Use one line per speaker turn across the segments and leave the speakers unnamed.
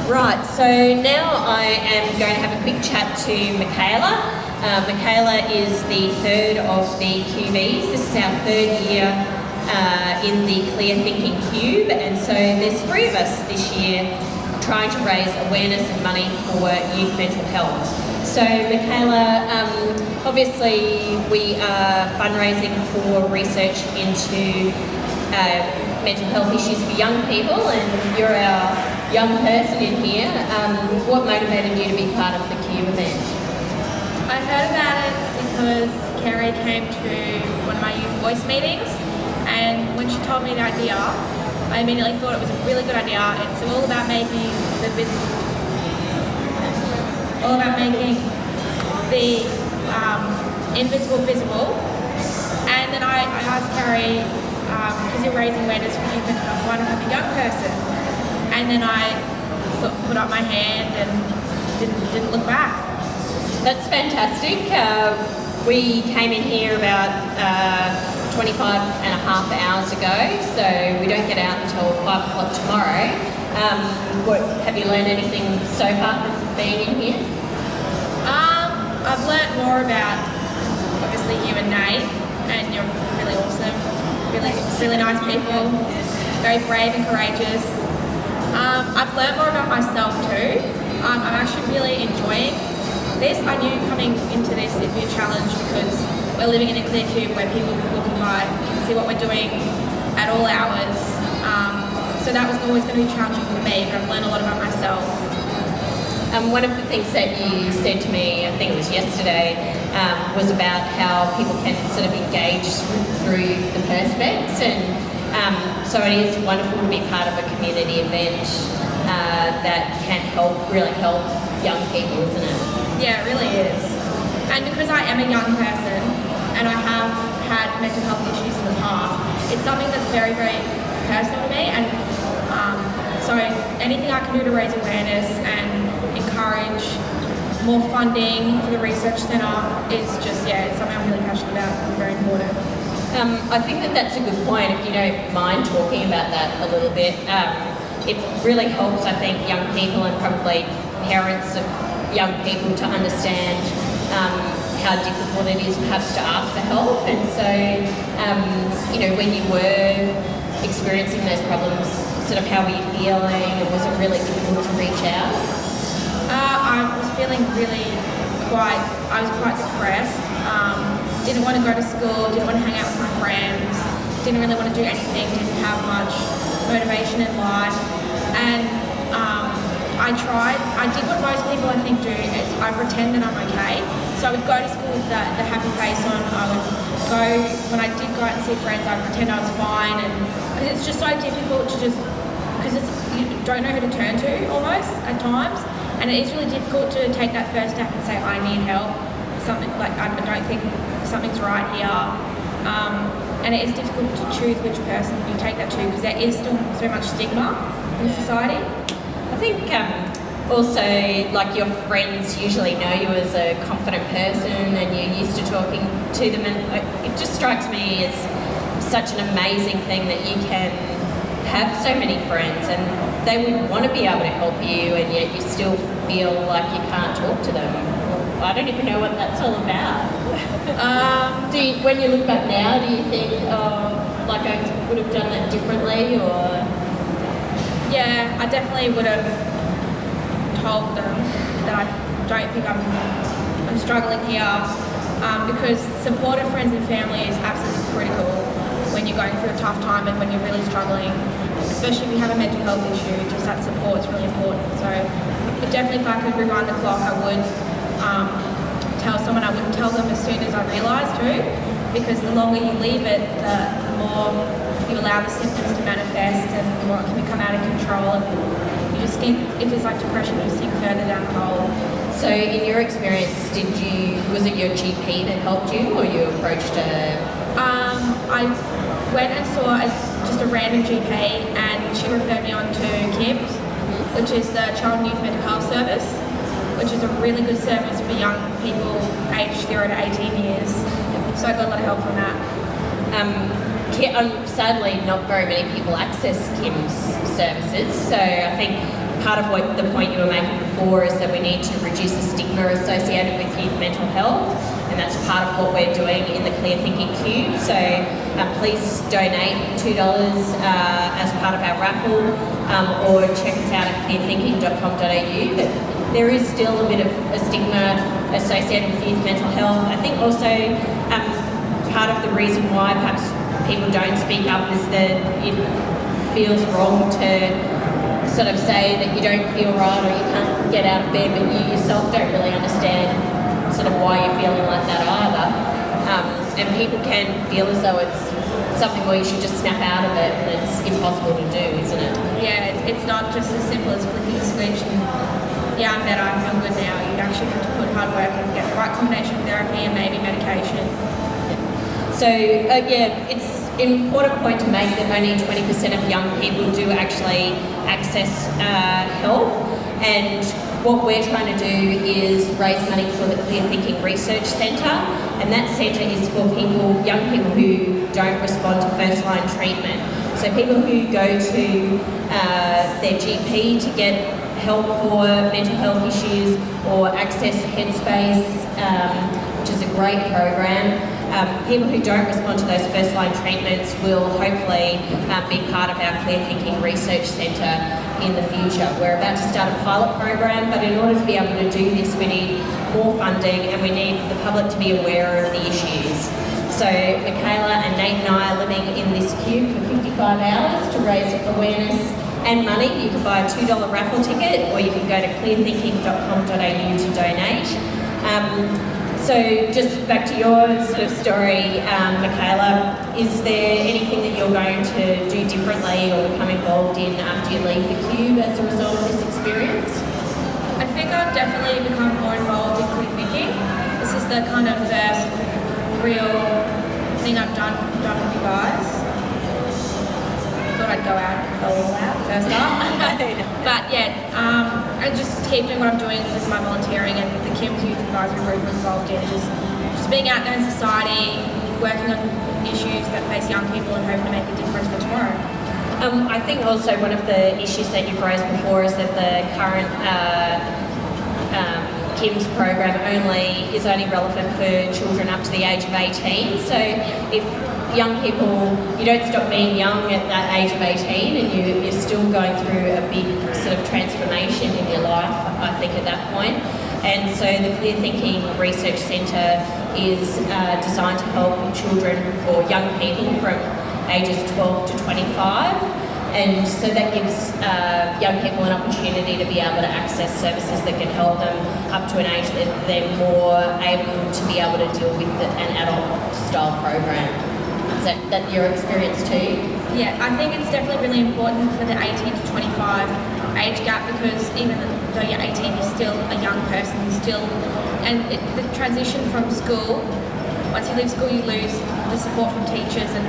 Right, so now I am going to have a quick chat to Mikaela. Mikaela is the third of the cubees. This is our third year in the ClearThinking Cube, and so there's three of us this year trying to raise awareness and money for youth mental health. So Mikaela, obviously we are fundraising for research into mental health issues for young people, and you're our young person in here. What motivated you to be part of the CUBE event?
I heard about it because Kerry came to one of my youth voice meetings, and when she told me the idea, I immediately thought it was a really good idea. It's all about making the invisible visible. And then I asked Kerry, because you're raising awareness for youth mental health, why not have a young person? And then I put up my hand and didn't look back.
That's fantastic. We came in here about 25 and a half hours ago, so we don't get out until 5 o'clock tomorrow. Have you learned anything so far from being in here?
I've learnt more about, obviously, you and Nate, and you're really awesome, really nice people, very brave and courageous. I've learned more about myself too. I'm actually really enjoying this. I knew coming into this it'd be a challenge because we're living in a clear cube where people walking by can see what we're doing at all hours. So that was always going to be challenging for me, but I've learned a lot about myself.
One of the things that you said to me, I think it was yesterday, was about how people can sort of engage through the perspex, and so it is wonderful to be part of a community event that can really help young people, isn't it?
Yeah, it really is. And because I am a young person and I have had mental health issues in the past, it's something that's very, very personal to me, and so anything I can do to raise awareness and encourage more funding for the research centre is just, it's something I'm really passionate about and very important.
I think that's a good point, if you don't mind talking about that a little bit. It really helps, I think, young people and probably parents of young people to understand how difficult it is perhaps to ask for help. And so, when you were experiencing those problems, sort of how were you feeling, and was it really difficult to reach out?
I was feeling I was quite depressed. Didn't want to go to school, didn't want to hang out with my friends, didn't really want to do anything, didn't have much motivation in life. And I did what most people I think do, is I pretend that I'm okay. So I would go to school with the happy face on. I would go, when I did go out and see friends, I would pretend I was fine, and because it's just so difficult to because you don't know who to turn to almost at times. And it is really difficult to take that first step and say, I need help. Something like, I don't think something's right here. And it is difficult to choose which person you take that to, because there is still so much stigma in society.
I think also, like, your friends usually know you as a confident person and you're used to talking to them, and it just strikes me as such an amazing thing that you can have so many friends and they would want to be able to help you, and yet you still feel like you can't talk to them. I don't even know what that's all about. When you look back now, do you think, like I would have done that differently, or?
Yeah, I definitely would have told them that I don't think I'm struggling here, because support of friends and family is absolutely critical when you're going through a tough time and when you're really struggling, especially if you have a mental health issue. Just that support is really important. So definitely, if I could rewind the clock, I would tell someone. I wouldn't tell them as soon as I realised too, because the longer you leave it, the more you allow the symptoms to manifest, and the more it can become out of control, and you just think, if it's like depression, you sink further down the hole.
So in your experience, was it your GP that helped you, or you approached a...
I went and saw just a random GP, and she referred me on to KIMS, which is the Child and Youth Mental Health Service, which is a really good service for young people aged 0 to 18 years. So I got a lot of help from that.
Sadly, not very many people access KIMS services, so I think part of what the point you were making before is that we need to reduce the stigma associated with youth mental health, and that's part of what we're doing in the ClearThinking Cube. So please donate $2 as part of our raffle, or check us out at clearthinking.com.au. But there is still a bit of a stigma associated with youth mental health. I think also part of the reason why perhaps people don't speak up is that it feels wrong to sort of say that you don't feel right or you can't get out of bed, but you yourself don't really understand sort of why you're feeling like that either. And people can feel as though it's something where you should just snap out of it, and it's impossible to do, isn't it?
Yeah, it's not just as simple as flicking a switch and yeah, I'm better, I feel good now. You actually have to put hard work and get the right combination of therapy and maybe medication.
So yeah, it's an important point to make that only 20% of young people do actually access help, and what we're trying to do is raise money for the ClearThinking Research Centre, and that centre is for young people who don't respond to first-line treatment. So people who go to their GP to get help for mental health issues or access Headspace, which is a great program. People who don't respond to those first-line treatments will hopefully be part of our ClearThinking Research Centre in the future. We're about to start a pilot program, but in order to be able to do this, we need more funding and we need the public to be aware of the issues. So Mikaela and Nate and I are living in this cube for 55 hours to raise awareness and money. You can buy a $2 raffle ticket, or you can go to clearthinking.com.au to donate. So just back to your sort of story, Mikaela, is there anything that you're going to do differently or become involved in after you leave the Cube as a result of this experience?
I think I've definitely become more involved in ClearThinking. This is the kind of first real thing I've done with you guys. Thought I'd go all out first up. But yeah, I just keep doing what I'm doing with my volunteering and the Kim's Youth Advisory Group I'm involved in. Just being out there in society, working on issues that face young people and hoping to make a difference for tomorrow.
I think also one of the issues that you've raised before is that the current Kim's program is only relevant for children up to the age of 18. So if young people, you don't stop being young at that age of 18, and you're still going through a big sort of transformation in your life, I think, at that point. And so the ClearThinking Research Centre is designed to help children or young people from ages 12 to 25. And so that gives young people an opportunity to be able to access services that can help them up to an age that they're more able to be able to deal with an adult-style program. Is that your experience too?
Yeah, I think it's definitely really important for the 18 to 25 age gap, because even though you're 18, you're still a young person, and the transition from school, once you leave school, you lose the support from teachers and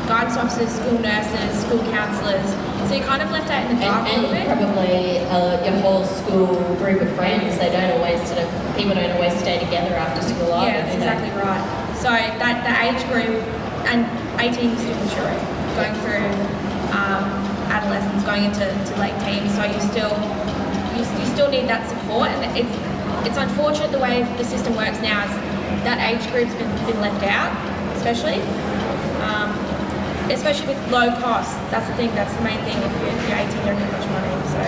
guidance officers, school nurses, school counsellors, so you're kind of left out in the dark a little bit.
And probably your whole school group of friends, people don't always stay together after school either.
Yeah, that's exactly right. So that age group, and 18 is still maturing, going through adolescence, going into late teens, so you still need that support, and it's unfortunate the way the system works now is that age group's been left out, especially with low costs. That's the thing, that's the main thing. If you're 18, you don't have much money. So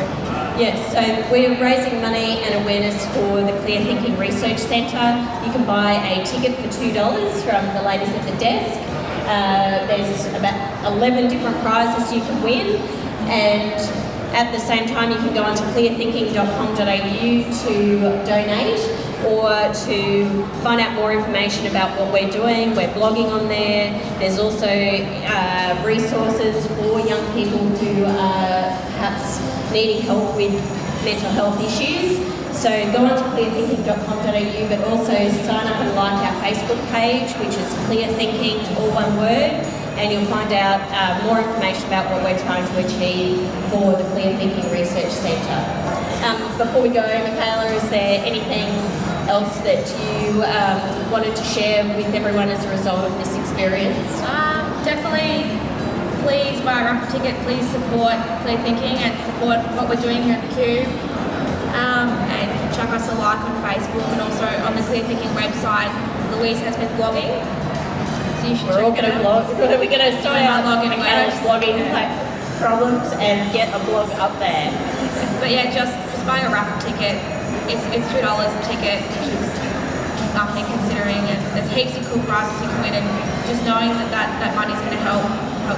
yes, so we're raising money and awareness for the ClearThinking Research Centre. You can buy a ticket for $2 from the ladies at the desk. There's about 11 different prizes you can win, and at the same time you can go onto clearthinking.com.au to donate or to find out more information about what we're doing. We're blogging on there. There's also resources for young people who are perhaps needing help with mental health issues. So go on to clearthinking.com.au, but also sign up and like our Facebook page, which is ClearThinking, all one word, and you'll find out more information about what we're trying to achieve for the ClearThinking Research Centre. Before we go, Mikaela, is there anything else that you wanted to share with everyone as a result of this experience?
Definitely please buy a raffle ticket, please support Clear Thinking and support what we're doing here at the Cube. And chuck us a like on Facebook, and also on the Clear Thinking website, Louise has been blogging. So you should
We're all
check
going
it
to
out.
blog. We're going to sort out Mikaela's blogging
Yeah.
problems and get a blog up there.
But yeah, just buying a raffle ticket. It's $2 a ticket, which is nothing considering it. There's heaps of cool prizes you can win, and just knowing that money's going to help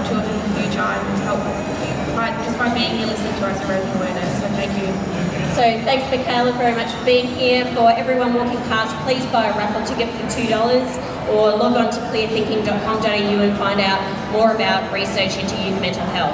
children in the future and help by being here listening to us and raising awareness. So thank you.
So thanks Mikaela very much for being here. For everyone walking past, please buy a raffle ticket for $2 or log on to clearthinking.com.au and find out more about research into youth mental health.